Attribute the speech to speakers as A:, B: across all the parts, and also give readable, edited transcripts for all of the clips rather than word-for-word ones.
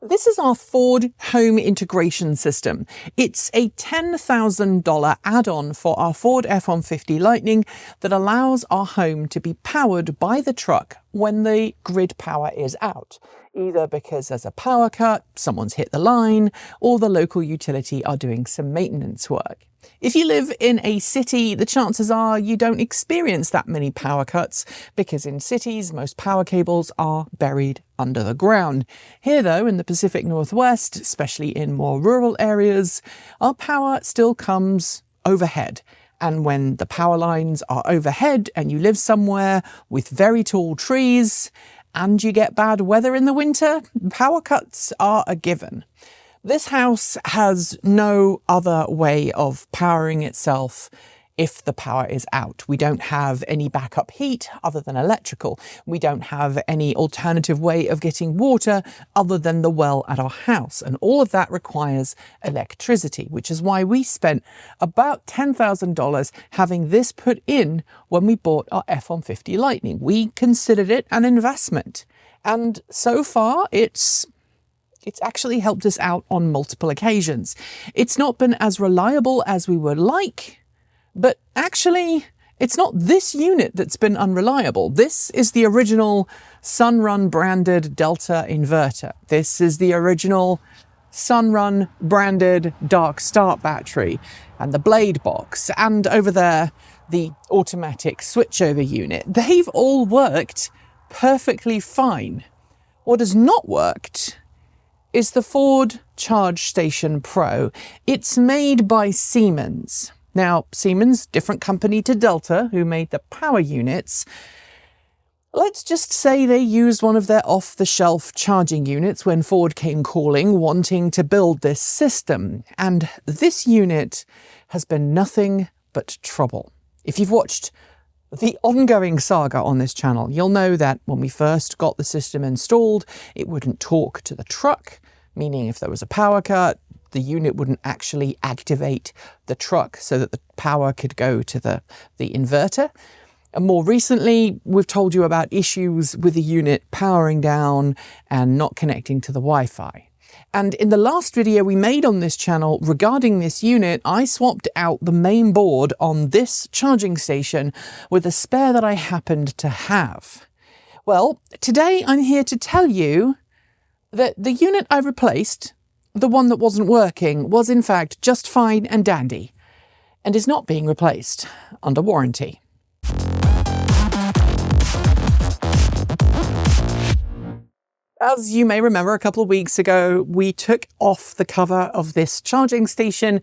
A: This is our Ford home integration system. It's a $10,000 add-on for our Ford F-150 Lightning that allows our home to be powered by the truck when the grid power is out, either because there's a power cut, someone's hit the line, or the local utility are doing some maintenance work. If you live in a city, the chances are you don't experience that many power cuts because in cities, most power cables are buried under the ground. Here though, in the Pacific Northwest, especially in more rural areas, our power still comes overhead. And when the power lines are overhead and you live somewhere with very tall trees and you get bad weather in the winter, power cuts are a given. This house has no other way of powering itself if the power is out. We don't have any backup heat other than electrical. We don't have any alternative way of getting water other than the well at our house. And all of that requires electricity, which is why we spent about $10,000 having this put in when we bought our F-150 Lightning. We considered it an investment. And so far, it's actually helped us out on multiple occasions. It's not been as reliable as we would like, but actually, it's not this unit that's been unreliable. This is the original Sunrun branded Delta inverter. This is the original Sunrun branded Dark Start battery and the Blade box. And over there, the automatic switchover unit. They've all worked perfectly fine. What has not worked is the Ford Charge Station Pro. It's made by Siemens. Now, Siemens, different company to Delta, who made the power units. Let's just say they used one of their off-the-shelf charging units when Ford came calling, wanting to build this system. And this unit has been nothing but trouble. If you've watched the ongoing saga on this channel, you'll know that when we first got the system installed, it wouldn't talk to the truck, meaning if there was a power cut, the unit wouldn't actually activate the truck so that the power could go to the inverter. And more recently, we've told you about issues with the unit powering down and not connecting to the Wi-Fi. And in the last video we made on this channel regarding this unit, I swapped out the main board on this charging station with a spare that I happened to have. Well, today I'm here to tell you that the unit I replaced, the one that wasn't working, was in fact just fine and dandy, and is not being replaced under warranty. As you may remember, a couple of weeks ago, we took off the cover of this charging station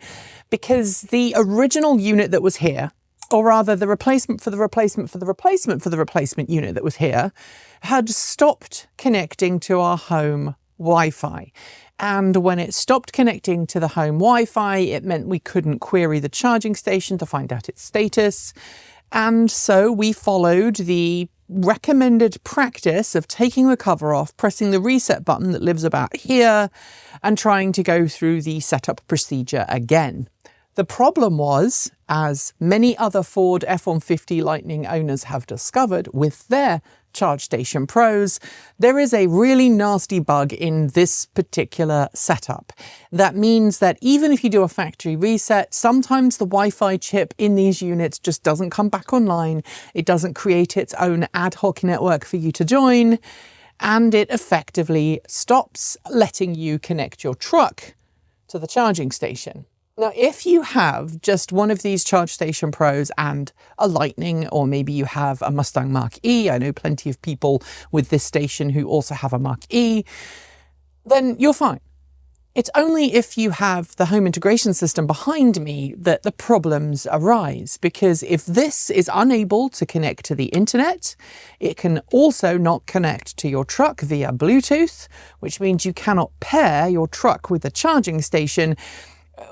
A: because the original unit that was here, or rather the replacement for the replacement for the replacement for the replacement unit that was here, had stopped connecting to our home Wi-Fi. And when it stopped connecting to the home Wi-Fi, it meant we couldn't query the charging station to find out its status. And so we followed the recommended practice of taking the cover off, pressing the reset button that lives about here, and trying to go through the setup procedure again. The problem was, as many other Ford F-150 Lightning owners have discovered with their Charge Station Pros, there is a really nasty bug in this particular setup. That means that even if you do a factory reset, sometimes the Wi-Fi chip in these units just doesn't come back online. It doesn't create its own ad hoc network for you to join, and it effectively stops letting you connect your truck to the charging station. Now, if you have just one of these Charge Station Pros and a Lightning, or maybe you have a Mustang Mach-E, I know plenty of people with this station who also have a Mach-E, then you're fine. It's only if you have the home integration system behind me that the problems arise, because if this is unable to connect to the internet, it can also not connect to your truck via Bluetooth, which means you cannot pair your truck with the charging station,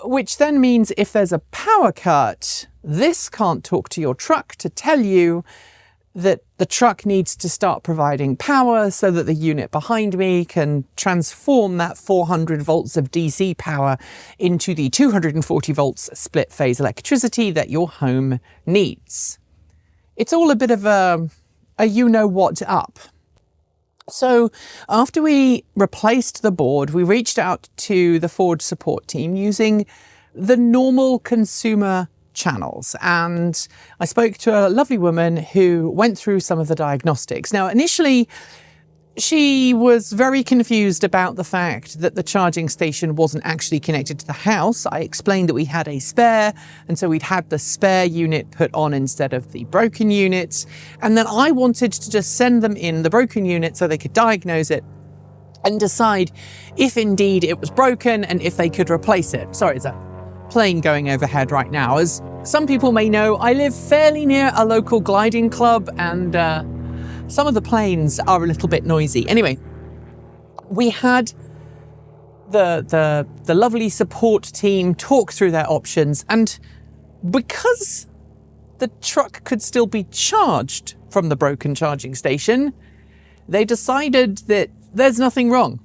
A: which then means if there's a power cut, this can't talk to your truck to tell you that the truck needs to start providing power so that the unit behind me can transform that 400 volts of DC power into the 240 volts split phase electricity that your home needs. It's all a bit of a you-know-what up. So after we replaced the board, we reached out to the Ford support team using the normal consumer channels. And I spoke to a lovely woman who went through some of the diagnostics. Now, initially, she was very confused about the fact that the charging station wasn't actually connected to the house. I explained that we had a spare, and so we'd had the spare unit put on instead of the broken unit. And then I wanted to just send them in the broken unit so they could diagnose it and decide if indeed it was broken and if they could replace it. Sorry, there's a plane going overhead right now. As some people may know, I live fairly near a local gliding club, and some of the planes are a little bit noisy. Anyway, we had the lovely support team talk through their options, and because the truck could still be charged from the broken charging station, they decided that there's nothing wrong.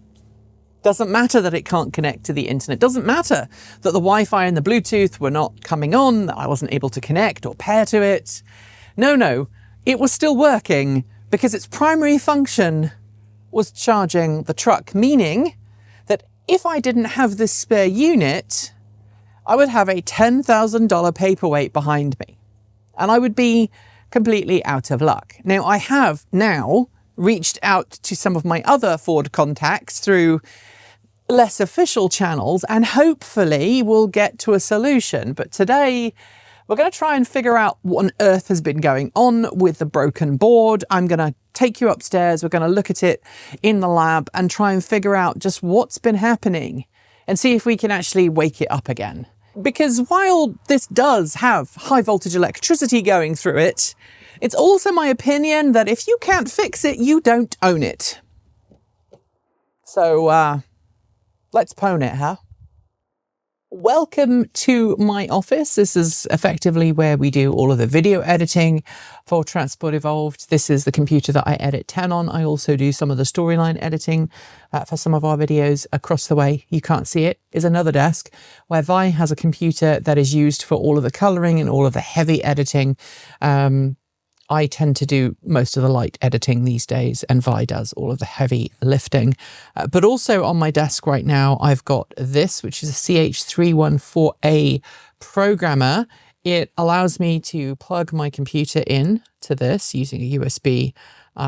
A: Doesn't matter that it can't connect to the internet. Doesn't matter that the Wi-Fi and the Bluetooth were not coming on, that I wasn't able to connect or pair to it. No, it was still working, because its primary function was charging the truck, meaning that if I didn't have this spare unit, I would have a $10,000 paperweight behind me, and I would be completely out of luck. Now, I have now reached out to some of my other Ford contacts through less official channels, and hopefully we'll get to a solution. But today, we're going to try and figure out what on earth has been going on with the broken board. I'm going to take you upstairs. We're going to look at it in the lab and try and figure out just what's been happening and see if we can actually wake it up again. Because while this does have high voltage electricity going through it, it's also my opinion that if you can't fix it, you don't own it. So let's pwn it, huh? Welcome to my office. This is effectively where we do all of the video editing for Transport Evolved. This is the computer that I edit 10 on. I also do some of the storyline editing for some of our videos. Across the way, you can't see it, is another desk where Vi has a computer that is used for all of the colouring and all of the heavy editing. I tend to do most of the light editing these days, and Vi does all of the heavy lifting. But also on my desk right now, I've got this, which is a CH314A programmer. It allows me to plug my computer in to this using a USB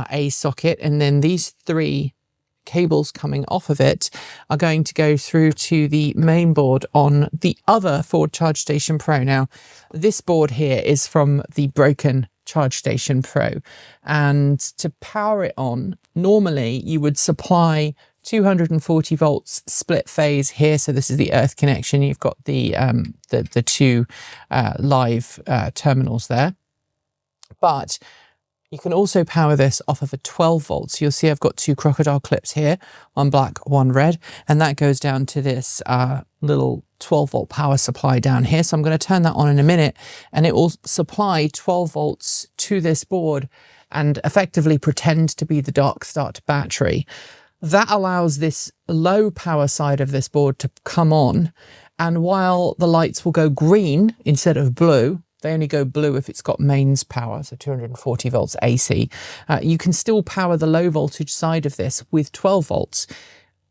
A: A socket, and then these three cables coming off of it are going to go through to the main board on the other Ford Charge Station Pro. Now, this board here is from the broken Charge Station Pro, and to power it on, normally you would supply 240 volts split phase here. So this is the earth connection. You've got the two live terminals there, but you can also power this off of a 12 volts. You'll see I've got two crocodile clips here, one black, one red, and that goes down to this little 12 volt power supply down here. So I'm going to turn that on in a minute, and it will supply 12 volts to this board and effectively pretend to be the dark start battery. That allows this low power side of this board to come on, and while the lights will go green instead of blue, they only go blue if it's got mains power, so 240 volts AC. You can still power the low voltage side of this with 12 volts.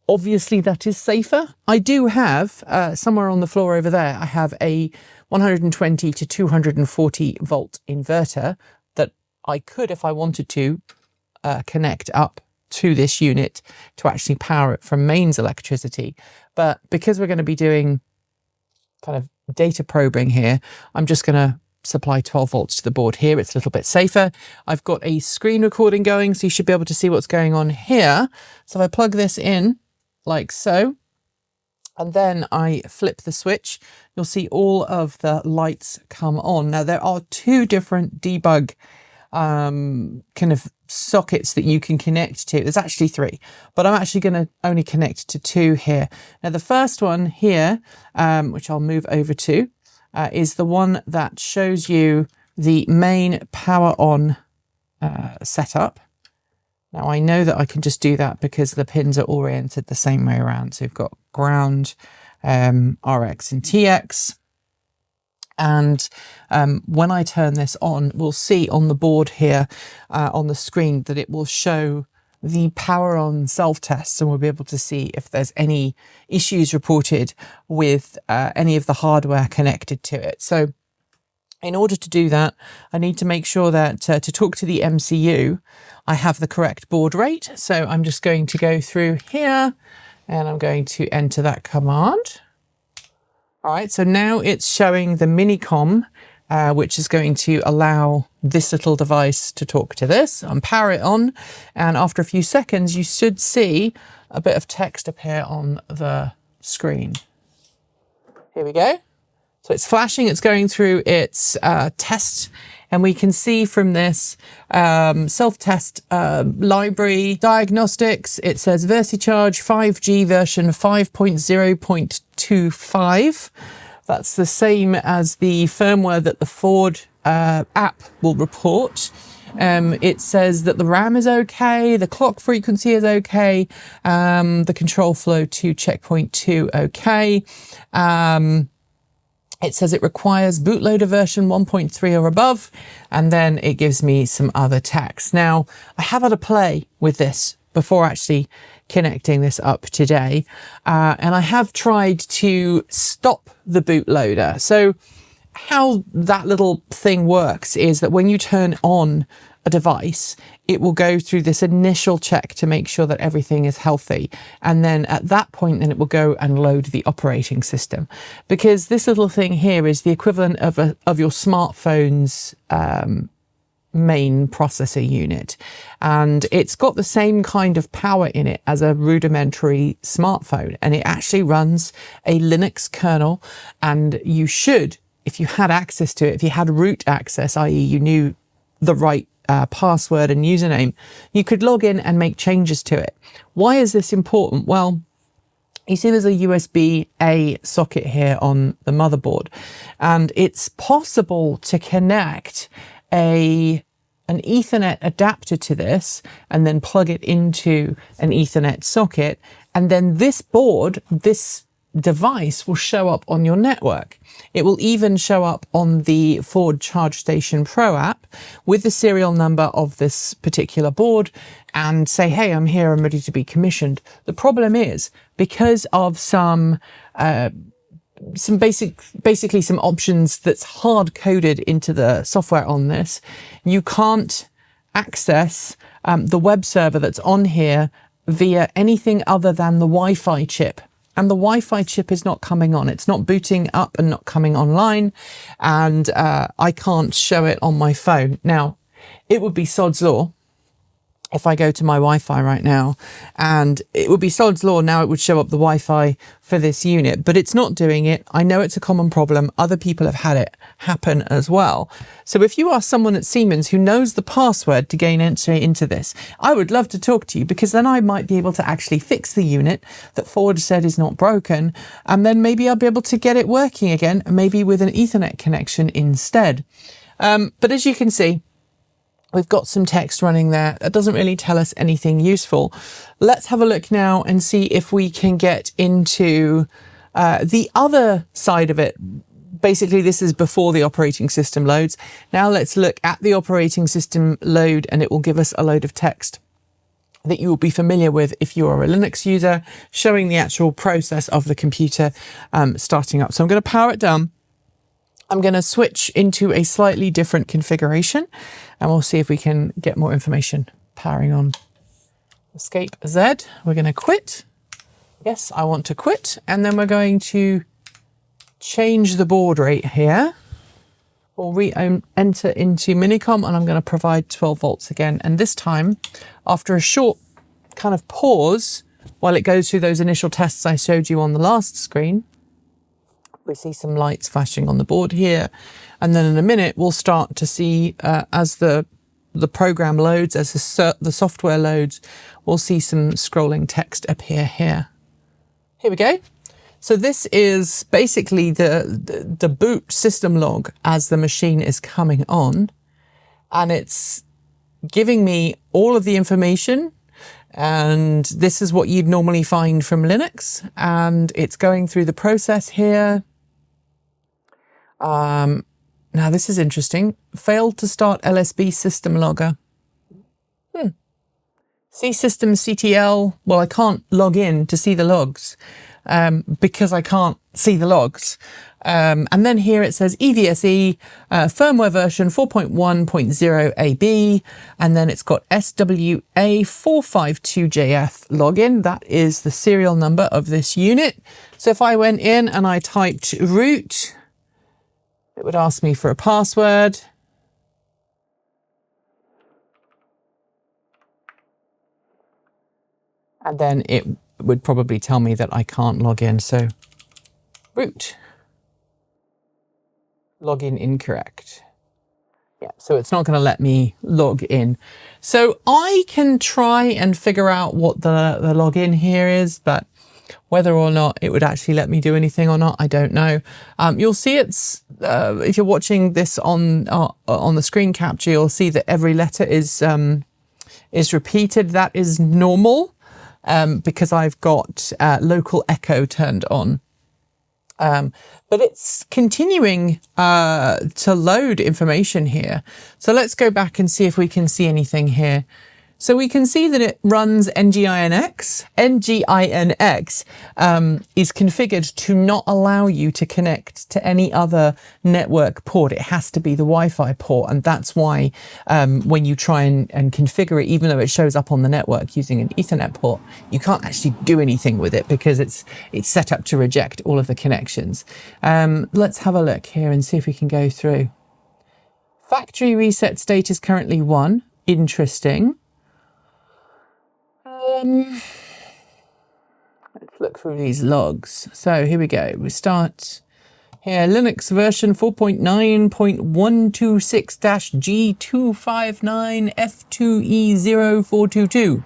A: Obviously, that is safer. I do have, somewhere on the floor over there, I have a 120 to 240 volt inverter that I could, if I wanted to, connect up to this unit to actually power it from mains electricity. But because we're going to be doing kind of data probing here, I'm just going to supply 12 volts to the board here. It's a little bit safer. I've got a screen recording going, so you should be able to see what's going on here. So if I plug this in like so, and then I flip the switch, you'll see all of the lights come on. Now, there are two different debug kind of sockets that you can connect to. There's actually three, but I'm actually going to only connect to two here. Now, the first one here, which I'll move over to, is the one that shows you the main power on setup. Now, I know that I can just do that because the pins are oriented the same way around. So we've got ground, RX and TX. And when I turn this on, we'll see on the board here on the screen that it will show the power on self-tests, and we'll be able to see if there's any issues reported with any of the hardware connected to it. So in order to do that, I need to make sure that to talk to the MCU, I have the correct baud rate. So I'm just going to go through here and I'm going to enter that command. All right, so now it's showing the Minicom, which is going to allow this little device to talk to this. I'll power it on, and after a few seconds, you should see a bit of text appear on the screen. Here we go. So it's flashing, it's going through its test, and we can see from this self-test library diagnostics, it says VersiCharge 5G version 5.0.25. That's the same as the firmware that the Ford app will report. It says that the RAM is okay, the clock frequency is okay, the control flow to checkpoint 2 okay. It says it requires bootloader version 1.3 or above, and then it gives me some other text. Now, I have had a play with this before actually connecting this up today, and I have tried to stop the bootloader. So how that little thing works is that when you turn on a device, it will go through this initial check to make sure that everything is healthy. And then at that point, then it will go and load the operating system. Because this little thing here is the equivalent of your smartphone's main processor unit. And it's got the same kind of power in it as a rudimentary smartphone. And it actually runs a Linux kernel. And you should, if you had access to it, if you had root access, i.e. you knew the right password and username, you could log in and make changes to it. Why is this important? Well, you see there's a USB-A socket here on the motherboard, and it's possible to connect an Ethernet adapter to this and then plug it into an Ethernet socket, and then this board, this device will show up on your network. It will even show up on the Ford Charge Station Pro app with the serial number of this particular board and say, hey, I'm here, I'm ready to be commissioned. The problem is, because of some basically some options that's hard coded into the software on this, you can't access the web server that's on here via anything other than the Wi-Fi chip. And the Wi-Fi chip is not coming on. It's not booting up and not coming online. And I can't show it on my phone. Now, it would be sod's law if I go to my Wi-Fi right now, and it would be sod's law now it would show up the Wi-Fi for this unit, but it's not doing it. I know it's a common problem. Other people have had it happen as well. So if you are someone at Siemens who knows the password to gain entry into this, I would love to talk to you, because then I might be able to actually fix the unit that Ford said is not broken, and then maybe I'll be able to get it working again, maybe with an Ethernet connection instead. But as you can see, we've got some text running there. That doesn't really tell us anything useful. Let's have a look now and see if we can get into the other side of it. Basically, this is before the operating system loads. Now let's look at the operating system load, and it will give us a load of text that you will be familiar with if you are a Linux user, showing the actual process of the computer starting up. So I'm going to power it down. I'm going to switch into a slightly different configuration, and we'll see if we can get more information. Powering on. Escape Z. We're going to quit. Yes, I want to quit. And then we're going to change the baud rate here. We'll re-enter into Minicom, and I'm going to provide 12 volts again. And this time, after a short kind of pause, while it goes through those initial tests I showed you on the last screen, we see some lights flashing on the board here. And then in a minute, we'll start to see, as the program loads, as the software loads, we'll see some scrolling text appear here. Here we go. So this is basically the boot system log as the machine is coming on. And it's giving me all of the information. And this is what you'd normally find from Linux. And it's going through the process here. Now this is interesting. Failed to start LSB system logger. See system CTL. Well, I can't log in to see the logs because I can't see the logs. And then here it says EVSE, firmware version 4.1.0 AB, and then it's got SWA452JF login. That is the serial number of this unit. So if I went in and I typed root, it would ask me for a password. And then it would probably tell me that I can't log in. So root. Login incorrect. Yeah, so it's not going to let me log in. So I can try and figure out what the login here is, but whether or not it would actually let me do anything or not, I don't know. You'll see it's, if you're watching this on the screen capture, you'll see that every letter is repeated. That is normal because I've got local echo turned on. But it's continuing to load information here. So let's go back and see if we can see anything here. So we can see that it runs NGINX. NGINX is configured to not allow you to connect to any other network port. It has to be the Wi-Fi port. And that's why when you try and configure it, even though it shows up on the network using an Ethernet port, you can't actually do anything with it because it's set up to reject all of the connections. Let's have a look here and see if we can go through. Factory reset state is currently 1. Interesting. Let's look through these logs. So here we go. We start here. Linux version 4.9.126-G259F2E0422.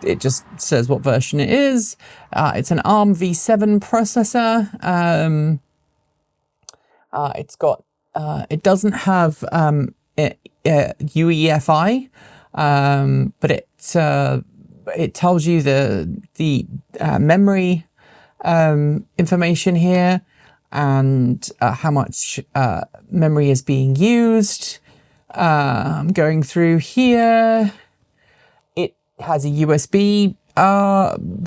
A: It just says what version it is. It's an ARM v7 processor. It's got. It doesn't have UEFI. But it tells you the memory information here and how much memory is being used. I'm going through here. It has a USB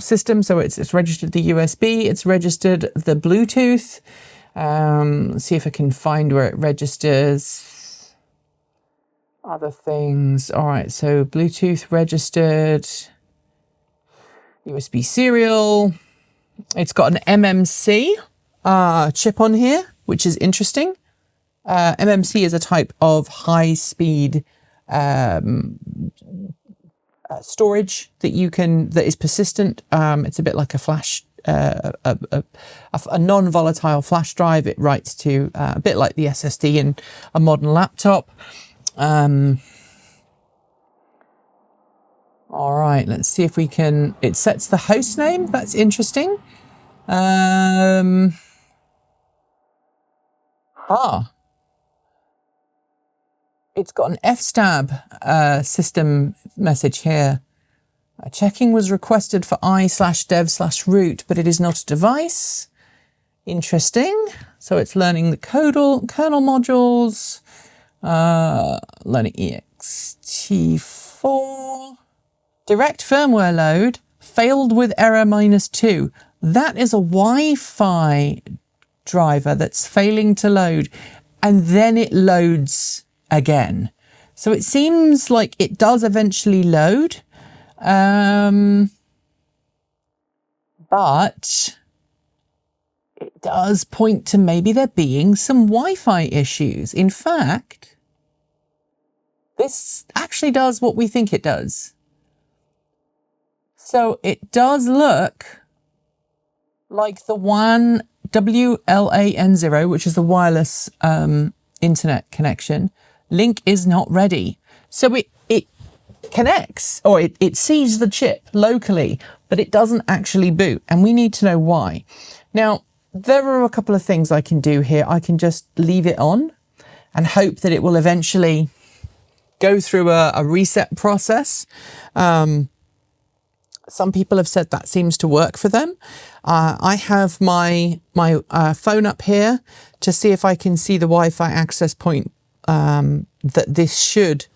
A: system, so it's registered the USB. It's registered the Bluetooth. Let's see if I can find where it registers. Other things. All right, so Bluetooth registered, USB serial. It's got an MMC chip on here, which is interesting. MMC is a type of high-speed storage that is persistent. It's a bit like a flash, a non-volatile flash drive. It writes to a bit like the SSD in a modern laptop. All right, let's see if we can. It sets the host name. That's interesting. It's got an fstab system message here. Checking was requested for i/dev/root, but it is not a device. Interesting. So it's learning the kernel modules. Learning ext4. Direct firmware load failed with error -2. That is a Wi-Fi driver that's failing to load, and then it loads again. So it seems like it does eventually load, but it does point to maybe there being some Wi-Fi issues. In fact, this actually does what we think it does. So it does look like the WLAN0, which is the wireless internet connection, link is not ready. So it connects, or it sees the chip locally, but it doesn't actually boot, and we need to know why. Now, there are a couple of things I can do here. I can just leave it on and hope that it will eventually go through a reset process. Some people have said that seems to work for them. I have my phone up here to see if I can see the Wi-Fi access point that this should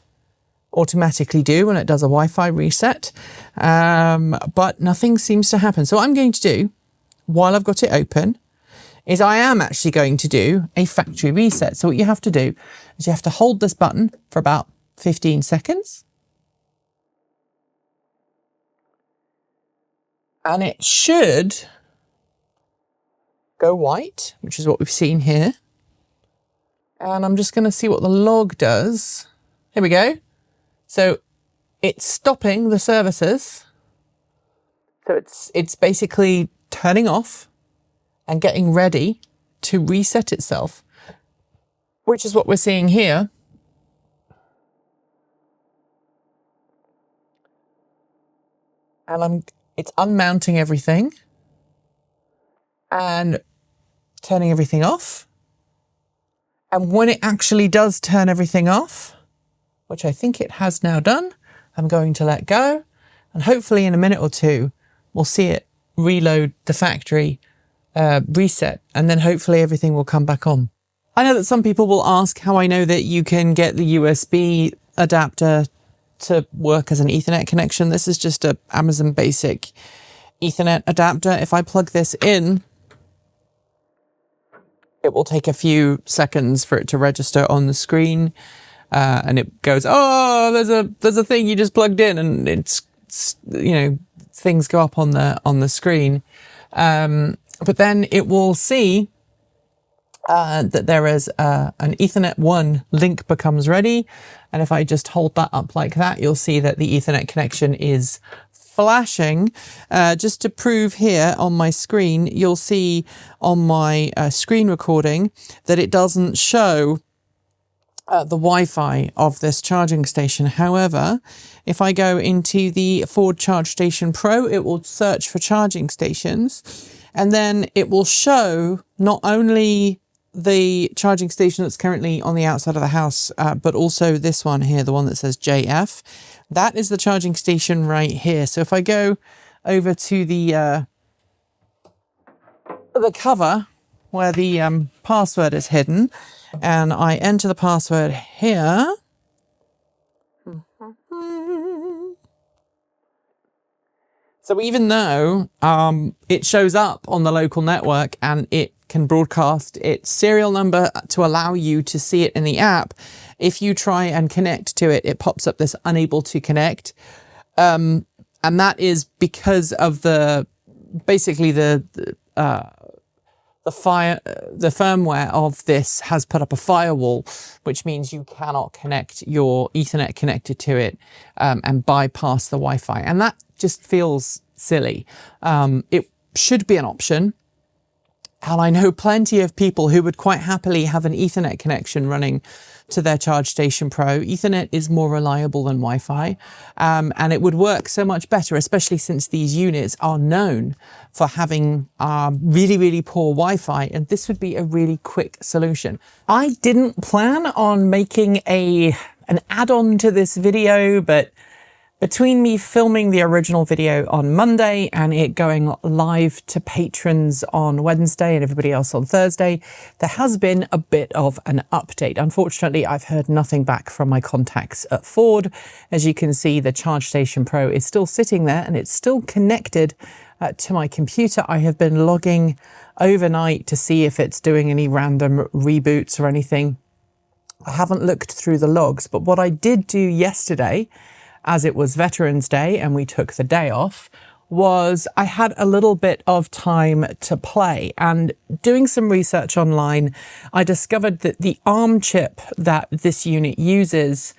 A: automatically do when it does a Wi-Fi reset, but nothing seems to happen. So what I'm going to do, while I've got it open, is I am actually going to do a factory reset. So what you have to do is you have to hold this button for about 15 seconds. And it should go white, which is what we've seen here. And I'm just going to see what the log does. Here we go. So it's stopping the services. So it's basically turning off and getting ready to reset itself, which is what we're seeing here. And it's unmounting everything and turning everything off. And when it actually does turn everything off, which I think it has now done, I'm going to let go. And hopefully in a minute or two, we'll see it reload the factory reset, and then hopefully everything will come back on. I know that some people will ask how I know that you can get the USB adapter to work as an Ethernet connection. This is just a Amazon basic Ethernet adapter. If I plug this in, it will take a few seconds for it to register on the screen, and it goes, oh, there's a thing you just plugged in, and it's, you know, things go up on the screen. But then it will see that there is an Ethernet 1 link becomes ready. And if I just hold that up like that, you'll see that the Ethernet connection is flashing. Just to prove here on my screen, you'll see on my screen recording that it doesn't show the Wi-Fi of this charging station. However, if I go into the Ford Charge Station Pro, it will search for charging stations, and then it will show not only the charging station that's currently on the outside of the house, but also this one here, the one that says JF. That is the charging station right here. So if I go over to the cover where the password is hidden, and I enter the password here, so even though it shows up on the local network and it can broadcast its serial number to allow you to see it in the app, if you try and connect to it, it pops up this unable to connect. And that is because of basically the firmware of this has put up a firewall, which means you cannot connect your Ethernet connected to it and bypass the Wi-Fi. And that just feels silly. It should be an option. And I know plenty of people who would quite happily have an Ethernet connection running to their Charge Station Pro. Ethernet is more reliable than Wi-Fi, and it would work so much better, especially since these units are known for having really, really poor Wi-Fi, and this would be a really quick solution. I didn't plan on making an add-on to this video, but between me filming the original video on Monday and it going live to patrons on Wednesday and everybody else on Thursday, there has been a bit of an update. Unfortunately, I've heard nothing back from my contacts at Ford. As you can see, the Charge Station Pro is still sitting there and it's still connected to my computer. I have been logging overnight to see if it's doing any random reboots or anything. I haven't looked through the logs, but what I did do yesterday, as it was Veterans Day and we took the day off, was I had a little bit of time to play, and doing some research online, I discovered that the ARM chip that this unit uses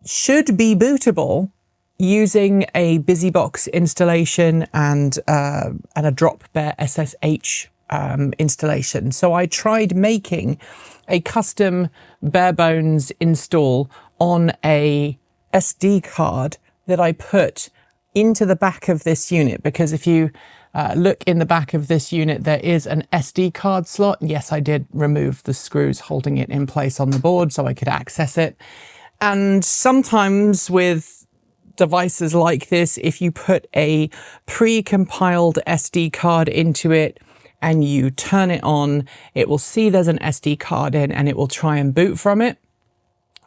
A: should be bootable using a BusyBox installation and a Drop Bear SSH installation. So I tried making a custom bare bones install on a SD card that I put into the back of this unit, because if you look in the back of this unit, there is an SD card slot. Yes, I did remove the screws holding it in place on the board so I could access it. And sometimes with devices like this, if you put a pre-compiled SD card into it and you turn it on, it will see there's an SD card in and it will try and boot from it.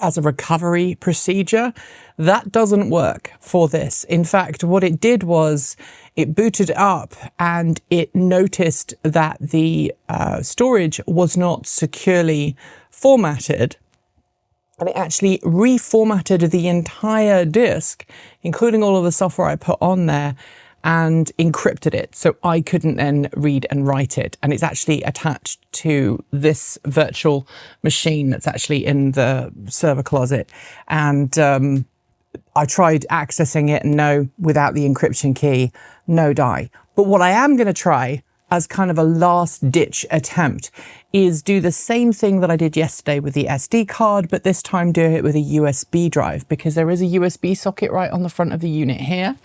A: as a recovery procedure. That doesn't work for this. In fact, what it did was it booted up and it noticed that the storage was not securely formatted, and it actually reformatted the entire disk, including all of the software I put on there, and encrypted it so I couldn't then read and write it. And it's actually attached to this virtual machine that's actually in the server closet. And I tried accessing it, and no, without the encryption key, no die. But what I am going to try as kind of a last ditch attempt is do the same thing that I did yesterday with the SD card, but this time do it with a USB drive, because there is a USB socket right on the front of the unit here.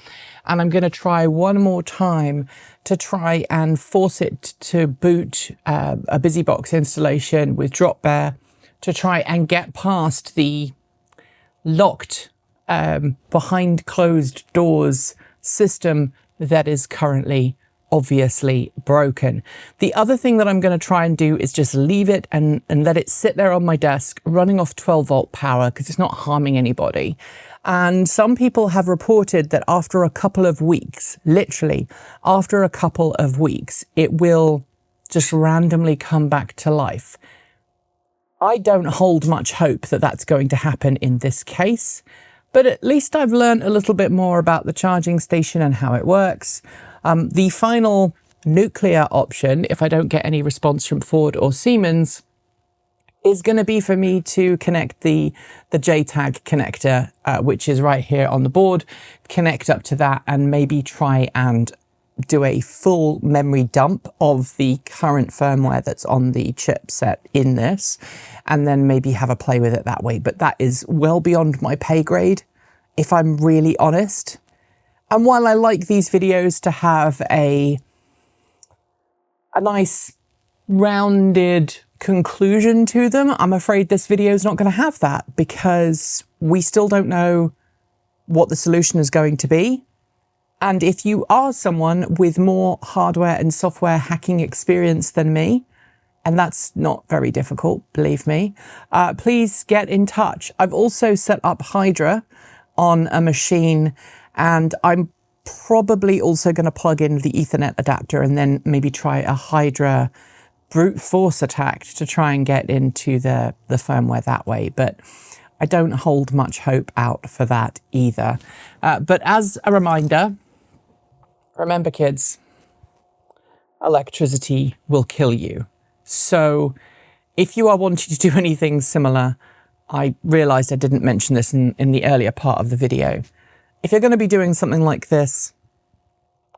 A: And I'm going to try one more time to try and force it to boot a BusyBox installation with Dropbear to try and get past the locked behind closed doors system that is currently obviously broken. The other thing that I'm going to try and do is just leave it and let it sit there on my desk running off 12-volt power, because it's not harming anybody. And some people have reported that after a couple of weeks, literally after a couple of weeks, it will just randomly come back to life. I don't hold much hope that that's going to happen in this case, but at least I've learned a little bit more about the charging station and how it works. The final nuclear option, if I don't get any response from Ford or Siemens, is going to be for me to connect the JTAG connector, which is right here on the board, connect up to that and maybe try and do a full memory dump of the current firmware that's on the chipset in this, and then maybe have a play with it that way. But that is well beyond my pay grade, if I'm really honest. And while I like these videos to have a nice rounded conclusion to them, I'm afraid this video is not going to have that, because we still don't know what the solution is going to be. And if you are someone with more hardware and software hacking experience than me, and that's not very difficult, believe me, please get in touch. I've also set up Hydra on a machine, and I'm probably also going to plug in the Ethernet adapter and then maybe try a Hydra brute force attack to try and get into the firmware that way. But I don't hold much hope out for that either. But as a reminder, remember kids, electricity will kill you. So if you are wanting to do anything similar, I realized I didn't mention this in the earlier part of the video. If you're going to be doing something like this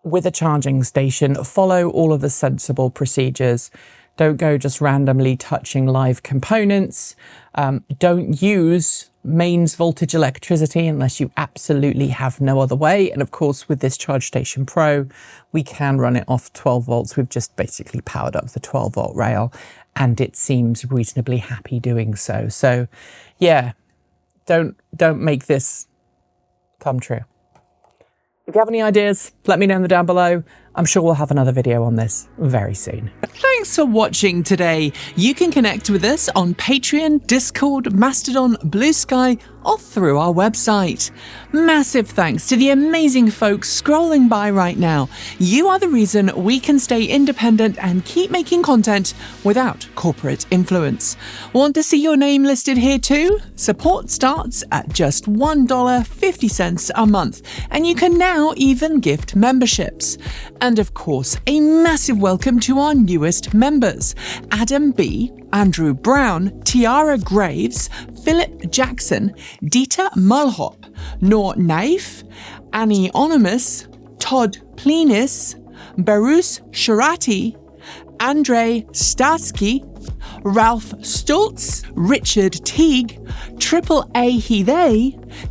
A: with a charging station, follow all of the sensible procedures. Don't go just randomly touching live components. Don't use mains voltage electricity unless you absolutely have no other way. And of course, with this Charge Station Pro, we can run it off 12 volts. We've just basically powered up the 12-volt rail, and it seems reasonably happy doing so. So yeah, don't make this come true. If you have any ideas, let me know down below. I'm sure we'll have another video on this very soon. Thanks for watching today. You can connect with us on Patreon, Discord, Mastodon, Blue Sky, or through our website. Massive thanks to the amazing folks scrolling by right now. You are the reason we can stay independent and keep making content without corporate influence. Want to see your name listed here too? Support starts at just $1.50 a month, and you can now even gift memberships. And of course, a massive welcome to our newest members: Adam B, Andrew Brown, Tiara Graves, Philip Jackson, Dieter Mulhop, Noor Naif, Annie Onimus, Todd Plenis, Barus Sharati, Andrei Starsky, Ralph Stultz, Richard Teague, Triple A He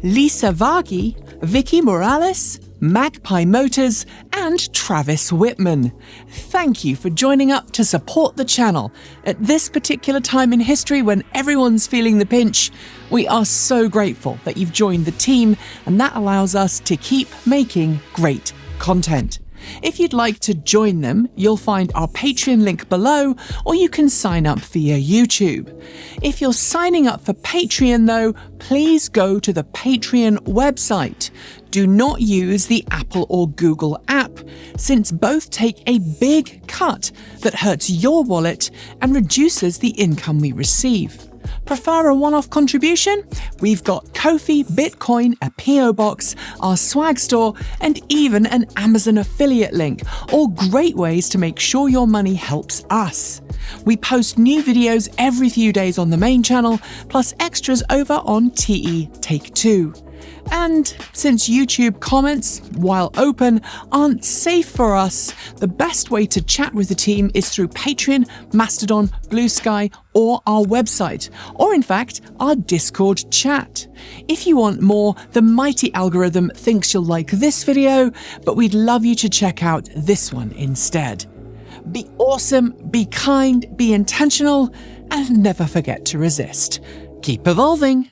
A: Lisa Vargi, Vicky Morales, Magpie Motors, and Travis Whitman. Thank you for joining up to support the channel. At this particular time in history when everyone's feeling the pinch, we are so grateful that you've joined the team, and that allows us to keep making great content. If you'd like to join them, you'll find our Patreon link below, or you can sign up via YouTube. If you're signing up for Patreon though, please go to the Patreon website. Do not use the Apple or Google app, since both take a big cut that hurts your wallet and reduces the income we receive. Prefer a one-off contribution? We've got Ko-fi, Bitcoin, a PO box, our swag store, and even an Amazon affiliate link, all great ways to make sure your money helps us. We post new videos every few days on the main channel, plus extras over on TE Take 2. And since YouTube comments, while open, aren't safe for us, the best way to chat with the team is through Patreon, Mastodon, Blue Sky, or our website, or in fact, our Discord chat. If you want more, the mighty algorithm thinks you'll like this video, but we'd love you to check out this one instead. Be awesome, be kind, be intentional, and never forget to resist. Keep evolving!